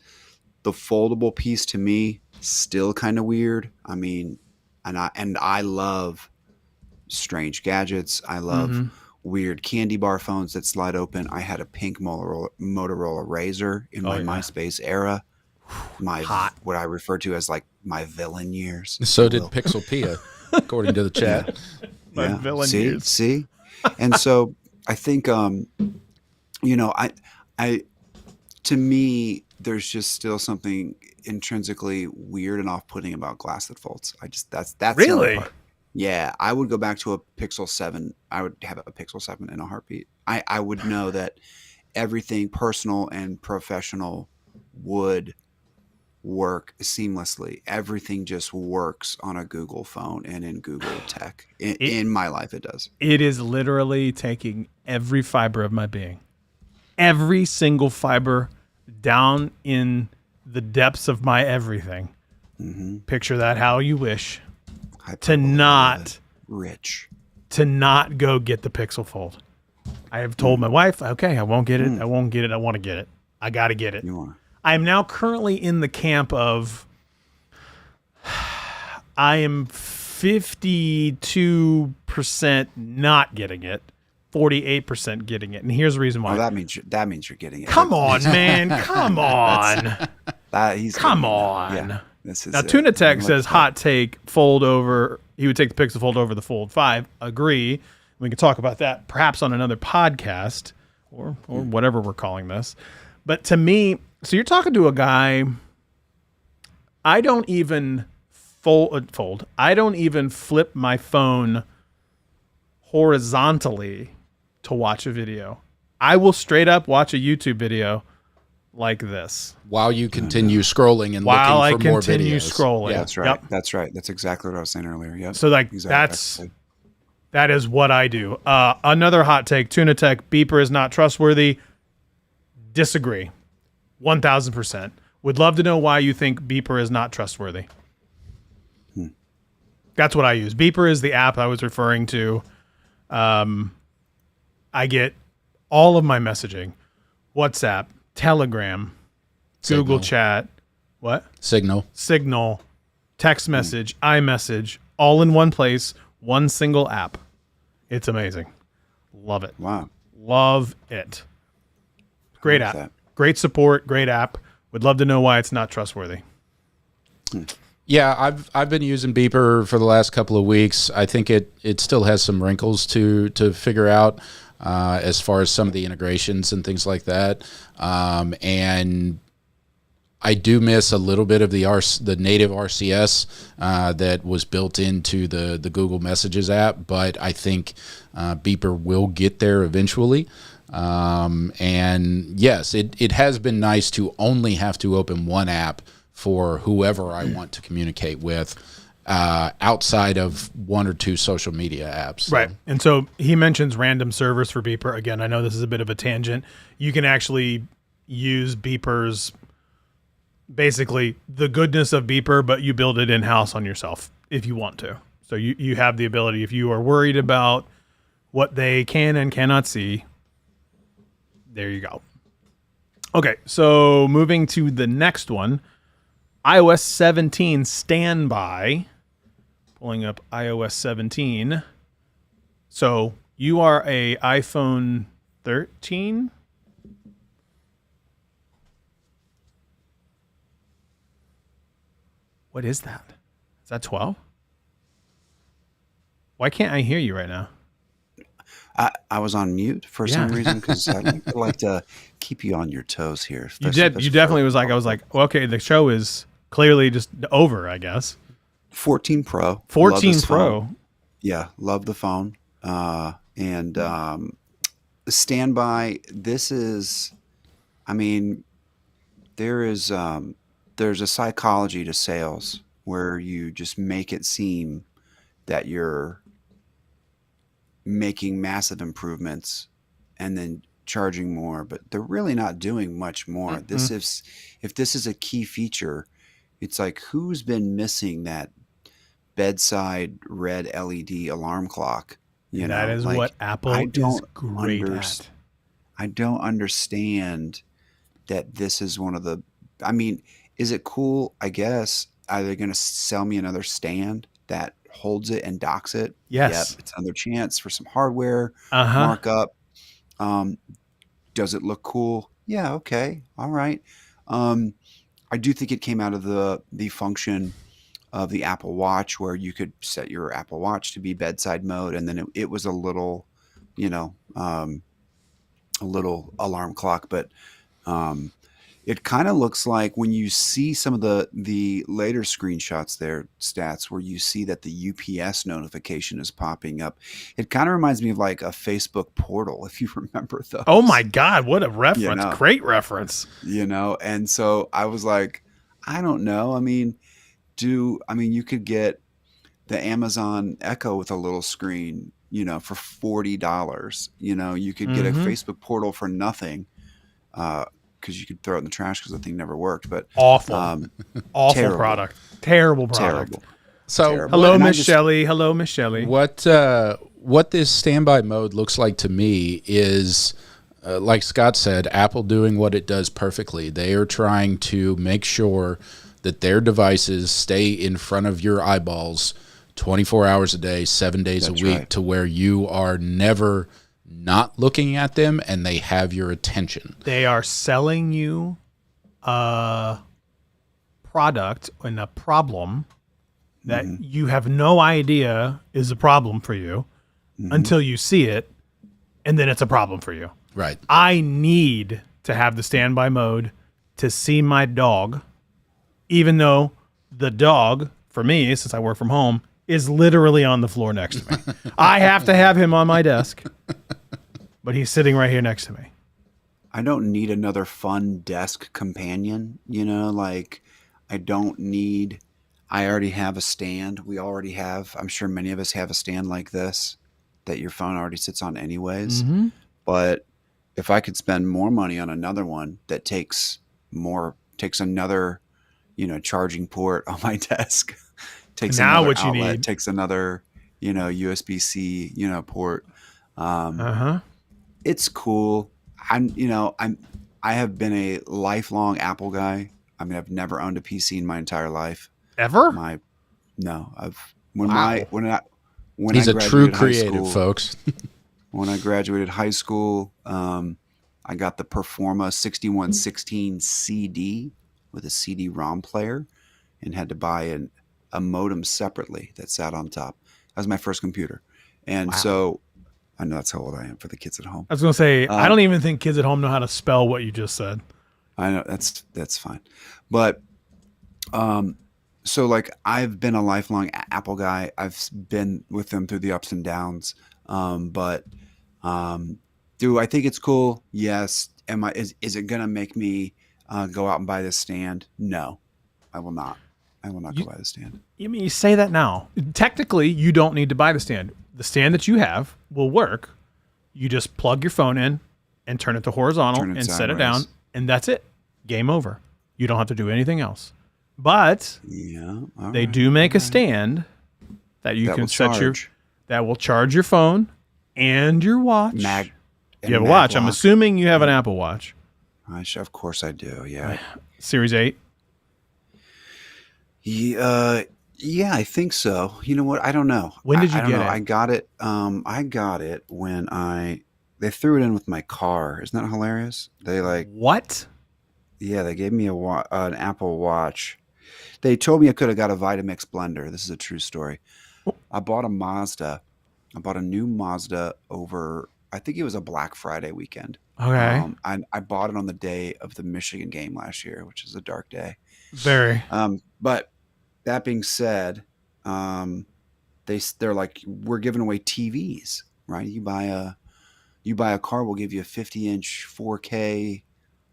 The foldable piece to me still kind of weird. I mean, and I love strange gadgets. I love weird candy bar phones that slide open. I had a pink Motorola Razr in my MySpace era. What I refer to as like my villain years. So did Pixel Pia, according to the chat. My villain years. See? And so I think, to me, there's just still something intrinsically weird and off-putting about glass that folds. That's the only Really? part. Yeah, I would go back to a Pixel 7. I would have a Pixel 7 in a heartbeat. I would know that everything personal and professional would work seamlessly. Everything just works on a Google phone and in Google tech. In my life, it does. It is literally taking every fiber of my being, every single fiber down in the depths of my everything. Picture that how you wish. To not go get the Pixel Fold. I have told my wife, okay, I won't get it. I won't get it. I want to get it. I got to get it. I am now currently in the camp of I am 52% not getting it, 48% getting it. And here's the reason why. Well, that means you're getting it. Come on, man. Come on. Come on. Yeah. This is Now, Tuna Tech says hot take, fold over. He would take the Pixel Fold over the Fold 5. Agree. We can talk about that perhaps on another podcast or whatever we're calling this. But to me, so you're talking to a guy, I don't even fold. I don't even flip my phone horizontally to watch a video. I will straight up watch a YouTube video like this while you continue scrolling and while looking for more videos. I continue scrolling. Yeah, that's right. Yep. That's right. That's exactly what I was saying earlier. Yeah. So that is what I do. Another hot take: Tuna Tech beeper is not trustworthy. Disagree, 1,000%. Would love to know why you think beeper is not trustworthy. That's what I use. Beeper is the app I was referring to. I get all of my messaging: WhatsApp, Telegram, Signal. Google Chat, Signal, text message, iMessage, all in one place, one single app. It's amazing. Love it. Wow. Love it. Great app. That. Great support. Great app. Would love to know why it's not trustworthy. Yeah, I've been using Beeper for the last couple of weeks. I think it still has some wrinkles to figure out as far as some of the integrations and things like that. And I do miss a little bit of the native RCS that was built into the Google Messages app, but I think Beeper will get there eventually. And yes, it has been nice to only have to open one app for whoever I want to communicate with outside of one or two social media apps. So. Right. And so he mentions random servers for Beeper. Again, I know this is a bit of a tangent. You can actually use Beeper's, basically the goodness of Beeper, but you build it in-house on yourself if you want to. So you have the ability, if you are worried about what they can and cannot see, there you go. Okay, so moving to the next one. iOS 17 standby. Pulling up iOS 17. So you are a iPhone 13? What is that? Is that 12? Why can't I hear you right now? I was on mute for some reason because I like to keep you on your toes here. You did. You definitely was like, I was like, well, okay, the show is clearly just over, I guess. 14 Pro. 14 Pro. Phone. Yeah, love the phone. And standby. This is, I mean, there's a psychology to sales where you just make it seem that you're making massive improvements and then charging more, but they're really not doing much more. Mm-hmm. If this is a key feature, it's like who's been missing that bedside red LED alarm clock? You And that know, is like what Apple I is don't great at. I don't understand that this is one of the. I mean, is it cool? I guess. Are they going to sell me another stand that holds it and docks it? Yep, Yes. it's another chance for some hardware Uh-huh. markup. Um, does it look cool? Yeah, okay, all right. Um, I do think it came out of the function of the Apple Watch where you could set your Apple Watch to be bedside mode, and then it was a little, you know, a little alarm clock, but um, it kind of looks like when you see some of the later screenshots there, stats where you see that the UPS notification is popping up. It kind of reminds me of like a Facebook portal, if you remember those. Oh my God, what a reference. You know. Great reference. And so I was like, I don't know. I mean, you could get the Amazon Echo with a little screen, for $40. You could get a Mm-hmm. Facebook portal for nothing. Because you could throw it in the trash because the thing never worked. But Awful. Awful terrible. product. Terrible product. Terrible. So Terrible. Hello, And I Miss just- Shelley. Hello, Miss Shelley. what this standby mode looks like to me is, like Scott said, Apple doing what it does perfectly. They are trying to make sure that their devices stay in front of your eyeballs 24 hours a day, 7 days That's a week, right. to where you are never not looking at them and they have your attention. They are selling you a product and a problem that you have no idea is a problem for you until you see it, and then it's a problem for you. Right. I need to have the standby mode to see my dog, even though the dog, for me, since I work from home, is literally on the floor next to me. I have to have him on my desk, but he's sitting right here next to me. I don't need another fun desk companion, like I already have a stand. We already have, I'm sure many of us have a stand like this that your phone already sits on anyways. Mm-hmm. But if I could spend more money on another one that takes another, charging port on my desk, takes Now another what you outlet, need- takes another, USB-C, port. It's cool. I have been a lifelong Apple guy. I mean, I've never owned a PC in my entire life. Ever? When He's I a true graduated high creative, school, folks. when I graduated high school, I got the Performa 6116 CD with a CD-ROM player, and had to buy a modem separately that sat on top. That was my first computer, and so I know that's how old I am for the kids at home. I was going to say, I don't even think kids at home know how to spell what you just said. I know that's fine, but so like I've been a lifelong Apple guy. I've been with them through the ups and downs. But do I think it's cool? Yes. Is it gonna make me go out and buy this stand? No, I will not. I will not go buy the stand. I mean, you say that now. Technically, you don't need to buy the stand. The stand that you have will work. You just plug your phone in and turn it to horizontal Turn it and set it down, sideways. and that's it. Game over. You don't have to do anything else. But Yeah, all they right. do make a stand that you That can will set charge. that will charge your phone and your watch. Mag. You have a watch. I'm assuming you have an Apple Watch. Of course I do. Yeah. Series 8. Yeah, I think so. You know what? I don't know. When did you I don't get know. it? I got it when they threw it in with my car. Isn't that hilarious? They What? they gave me an Apple Watch. They told me I could have got a Vitamix blender. This is a true story. I bought a Mazda. I bought a new Mazda over, I think it was a Black Friday weekend. Okay. I bought it on the day of the Michigan game last year, which is a dark day. Very. But that being said, they're like, we're giving away TVs, right? You buy a car, we'll give you a 50-inch 4K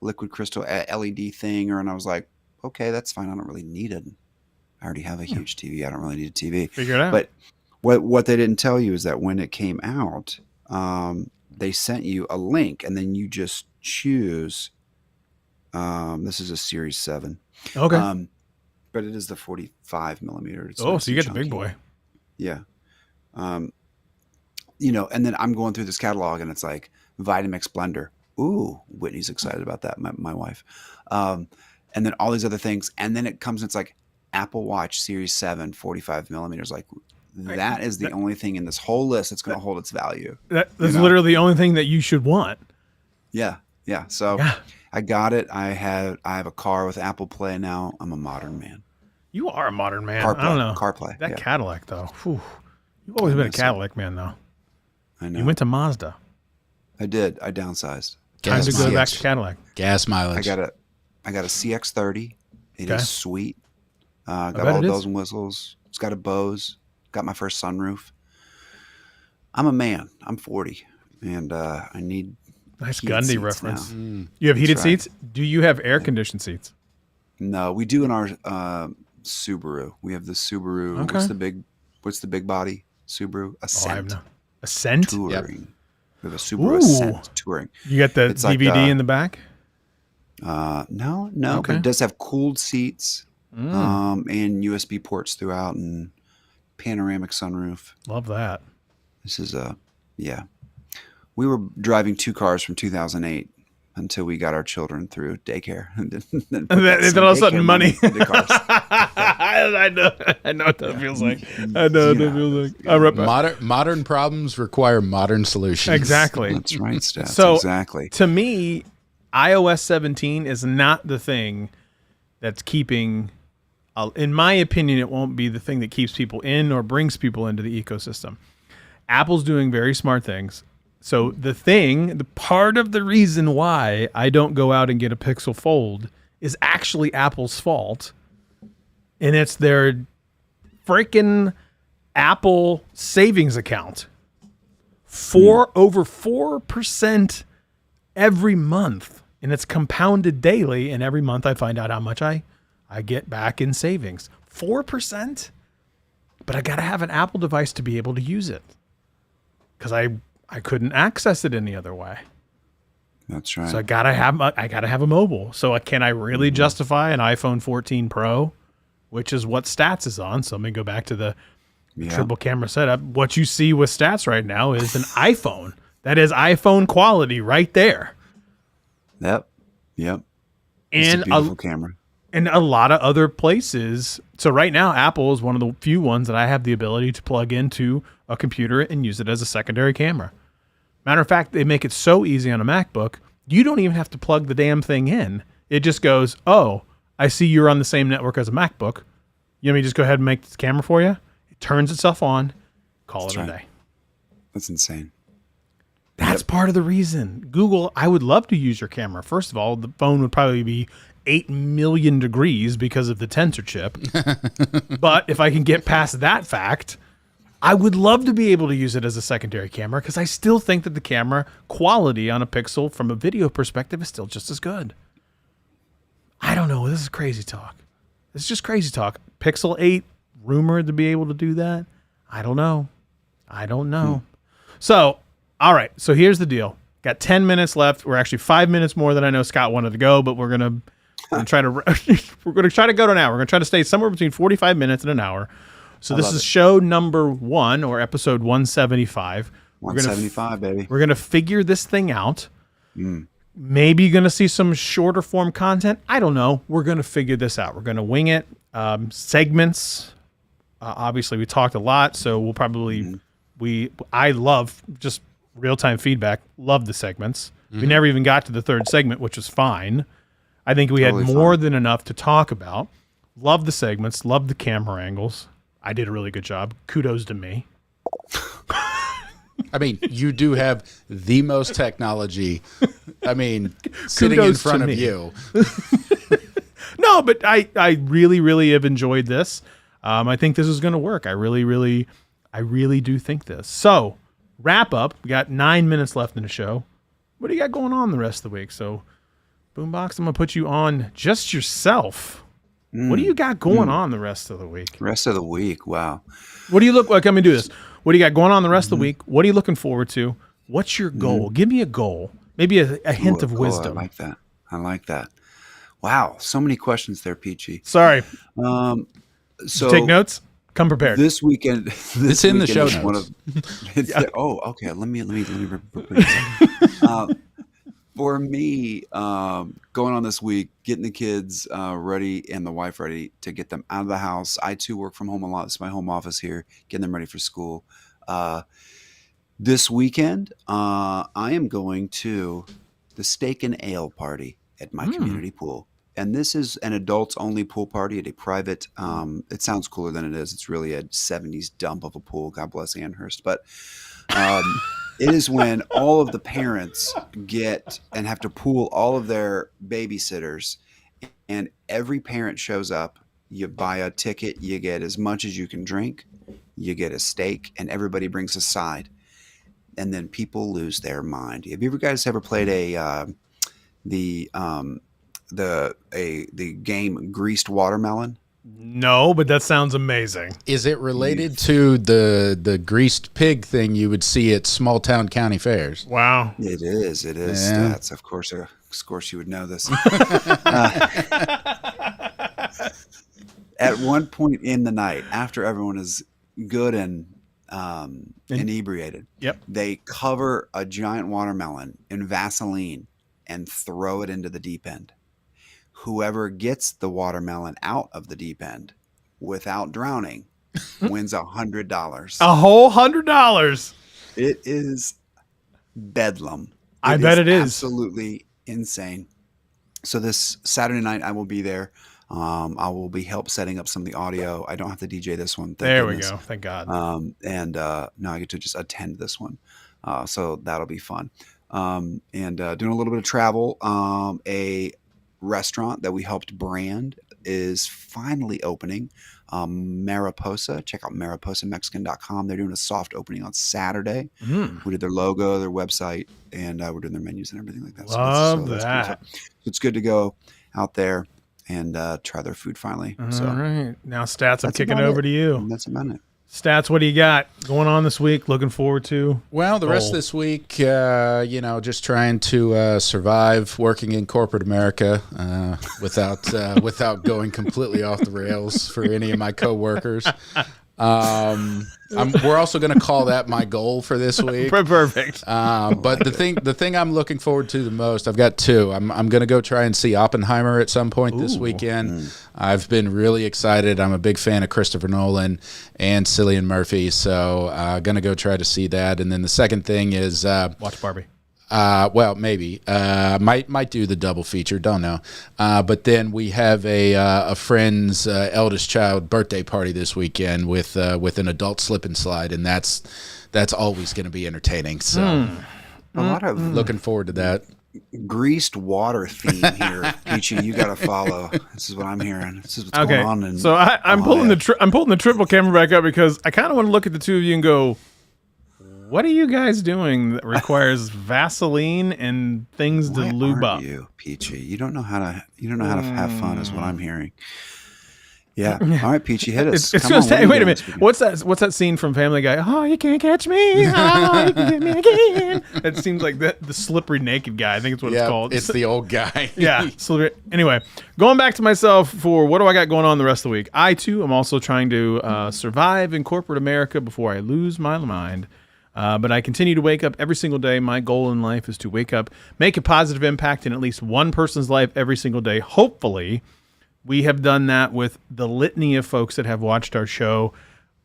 liquid crystal LED thing, and I was like, okay, that's fine. I don't really need it. I already have a huge TV. I don't really need a TV. Figure it out. But what they didn't tell you is that when it came out, they sent you a link, and then you just choose. This is a Series 7. Okay. But it is the 45 millimeter. It's so nice you and get the big chunky. boy. Yeah. And then I'm going through this catalog, and it's like Vitamix blender. Ooh, Whitney's excited about that. My wife. And then all these other things. And then it comes, it's like Apple Watch Series 7, 45 millimeters. Like that is the only thing in this whole list that's going to hold its value. That's literally the only thing that you should want. Yeah. Yeah. So I got it. I have a car with Apple Play now. I'm a modern man. You are a modern man. CarPlay, I don't know. CarPlay. That Yeah. Cadillac, though. Whew. You've always been a Cadillac man, though. I know. You went to Mazda. I did. I downsized. Time to go mileage. back to Cadillac. Gas I mileage. got a CX-30. It Okay. is sweet. Got bet all it the is. bells and whistles. It's got a Bose. Got my first sunroof. I'm a man. I'm 40, and I need Nice heated Gundy seats reference. now. You have heated That's right. seats? Do you have air conditioned seats? No, we do in our Subaru. We have the Subaru. Okay. What's the big body Subaru? Oh, I have Ascent no. Ascent? Touring. We have a Subaru Ooh. Ascent Touring. You got the It's like, DVD in the back? No, Okay. but it does have cooled seats, and USB ports throughout, and panoramic sunroof. Love that. This is yeah. We were driving 2 cars from 2008 until we got our children through daycare. And then Then all of a sudden money. into cars. I know what that feels like. I know what that feels like. I rep- Modern problems require modern solutions. Exactly. That's right, Stats. So exactly. to me, iOS 17 is not the thing that's keeping, in my opinion, it won't be the thing that keeps people in or brings people into the ecosystem. Apple's doing very smart things. So the part of the reason why I don't go out and get a Pixel Fold is actually Apple's fault. And it's their freaking Apple savings account. Over 4% every month. And it's compounded daily. And every month I find out how much I get back in savings. 4%? But I got to have an Apple device to be able to use it. Because I couldn't access it any other way. That's right. So I gotta have a mobile. So can I really justify an iPhone 14 Pro, which is what Stats is on? So let me go back to the triple camera setup. What you see with Stats right now is an iPhone. That is iPhone quality right there. Yep. It's And a beautiful camera. And a lot of other places. So right now, Apple is one of the few ones that I have the ability to plug into a computer and use it as a secondary camera. Matter of fact, they make it so easy on a MacBook, you don't even have to plug the damn thing in. It just goes, oh, I see you're on the same network as a MacBook. You want me to just go ahead and make this camera for you? It turns itself on, call it a day. That's insane. That's part of the reason. Google, I would love to use your camera. First of all, the phone would probably be 8 million degrees because of the tensor chip. But if I can get past that fact, I would love to be able to use it as a secondary camera because I still think that the camera quality on a Pixel from a video perspective is still just as good. I don't know. This is crazy talk. This is just crazy talk. Pixel 8 rumored to be able to do that. I don't know. So, all right. So here's the deal. Got 10 minutes left. We're actually 5 minutes more than I know Scott wanted to go, but we're gonna try to go to an hour. We're gonna try to stay somewhere between 45 minutes and an hour. So this is show number 1 or episode 175. 175, baby. We're gonna figure this thing out. Maybe you're gonna see some shorter form content. I don't know. We're gonna figure this out. We're gonna wing it. Segments. Obviously, we talked a lot, so we'll probably I love just real time feedback. Love the segments. We never even got to the third segment, which was fine. I think we had more than enough to talk about. Love the segments. Love the camera angles. I did a really good job. Kudos to me. I mean, you do have the most technology. I mean, sitting in Kudos front to of me. you. No, but I really, really have enjoyed this. I think this is going to work. I really do think this. So, wrap up. We got 9 minutes left in the show. What do you got going on the rest of the week? So, Boombox, I'm going to put you on just yourself. What do you got going on the rest of the week? Rest of the week. Wow. What do you look like? Let me do this. What do you got going on the rest of the week? What are you looking forward to? What's your goal? Give me a goal. Maybe a hint of wisdom. I like that. I like that. Wow. So many questions there, Peachy. Sorry. So Take notes. Come prepared. this weekend. It's in the show notes. Okay. Let me bring this up. For me, going on this week, getting the kids ready and the wife ready to get them out of the house. I too work from home a lot. This is my home office here, getting them ready for school. This weekend, I am going to the steak and ale party at my community pool. And this is an adults only pool party at a private, it sounds cooler than it is. It's really a 70s dump of a pool. God bless Amherst. But it is when all of the parents get and have to pool all of their babysitters, and every parent shows up. You buy a ticket, you get as much as you can drink, you get a steak, and everybody brings a side. And then people lose their mind. Have you guys ever played the game Greased Watermelon? No, but that sounds amazing. Is it related to the greased pig thing you would see at small town county fairs? Wow. It is. It is. Yeah. Stats. Of course, you would know this. At one point in the night, after everyone is good and inebriated, Yep. they cover a giant watermelon in Vaseline and throw it into the deep end. Whoever gets the watermelon out of the deep end without drowning wins $100. A whole $100. It is bedlam. I bet it is. Absolutely insane. So this Saturday night, I will be there. I will be setting up some of the audio. I don't have to DJ this one. There we go. Thank God. Now I get to just attend this one. So that'll be fun. Doing a little bit of travel. A restaurant that we helped brand is finally opening. Mariposa. Check out mariposamexican.com. They're doing a soft opening on Saturday. We did their logo, their website, and we're doing their menus and everything like that. Love that's that. cool. So it's good to go out there and try their food finally. All So right. Now, Stats, I'm that's kicking about over it. to you. That's about it. Stats, what do you got going on this week? Looking forward to? Well, the rest of this week, just trying to survive working in corporate America without going completely off the rails for any of my coworkers. We're also going to call that my goal for this week. Perfect. But the thing I'm looking forward to the most, I've got two. I'm going to go try and see Oppenheimer at some point this weekend. I've been really excited. I'm a big fan of Christopher Nolan and Cillian Murphy, so going to go try to see that. And then the second thing is Watch Barbie. Well, maybe might do the double feature. Don't know. But then we have a friend's eldest child birthday party this weekend with an adult slip and slide, and that's always going to be entertaining. So A lot of looking forward to that. greased water theme here, Peachy. You got to follow. This is what I'm hearing. This is what's Okay. going on. In So I'm pulling I'm pulling the triple camera back up because I kind of want to look at the two of you and go, what are you guys doing that requires Vaseline and things to Why lube up? aren't you, Peachy? You don't know how to have fun, is what I'm hearing. Yeah. All right, Peachy, hit us. It's Come on, just, what are you wait a doing minute. this weekend? What's that scene from Family Guy? Oh, you can't catch me. Oh, you can get me again. That seems like the slippery naked guy. I think it's what it's called. It's the old guy. Yeah. Slippery. Anyway, going back to myself for what do I got going on the rest of the week? I too am also trying to survive in corporate America before I lose my mind. But I continue to wake up every single day. My goal in life is to wake up, make a positive impact in at least one person's life every single day. Hopefully, we have done that with the litany of folks that have watched our show.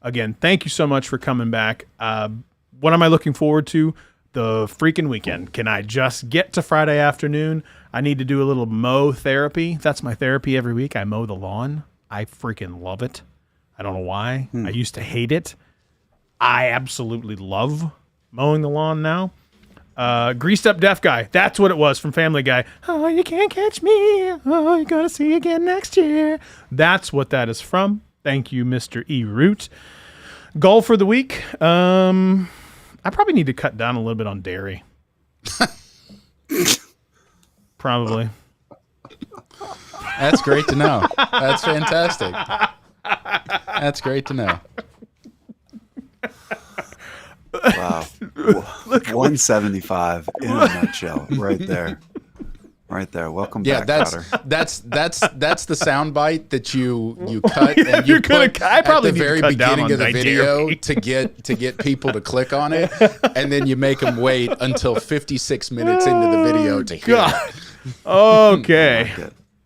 Again, thank you so much for coming back. What am I looking forward to? The freaking weekend. Can I just get to Friday afternoon? I need to do a little mow therapy. That's my therapy every week. I mow the lawn. I freaking love it. I don't know why. I used to hate it. I absolutely love mowing the lawn now. Greased up deaf guy. That's what it was from Family Guy. Oh, you can't catch me. Oh, you're going to see you again next year. That's what that is from. Thank you, Mr. E. Root. Goal for the week. I probably need to cut down a little bit on dairy. Probably. That's great to know. That's fantastic. That's great to know. Wow. 175 in a nutshell. Right there. Right there. Welcome back, Cotter. That's the sound bite that you cut and you You're gonna put I probably at the need to very cut down beginning on of the dairy. video to get people to click on it, and then you make them wait until 56 minutes into the video to hear it. Okay.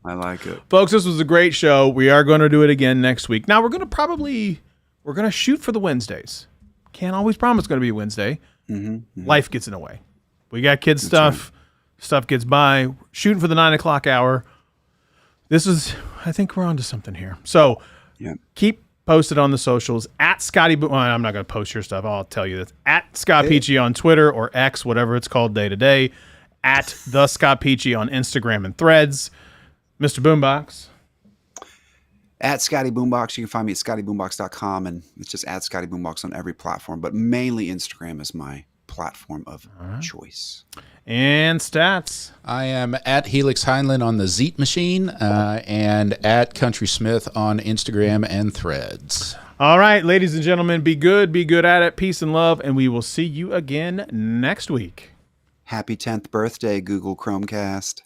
I like it. Folks, this was a great show. We are going to do it again next week. Now, we're going to shoot for the Wednesdays. Can't always promise it's going to be a Wednesday. Life gets in the way. We got kids stuff. Stuff gets by. Shooting for the 9 o'clock hour. I think we're onto something here. So keep posted on the socials at Scotty. Well, I'm not going to post your stuff. I'll tell you this. At Scott Peachy on Twitter or X, whatever it's called day to day. At the Scott Peachy on Instagram and Threads. Mr. Boombox. At Scotty Boombox. You can find me at scottyboombox.com, and it's just at Scotty Boombox on every platform, but mainly Instagram is my platform of choice. And stats. I am at Helix Heinlein on the Zeet machine and at Country Smith on Instagram and Threads. All right, ladies and gentlemen, be good at it. Peace and love, and we will see you again next week. Happy 10th birthday, Google Chromecast.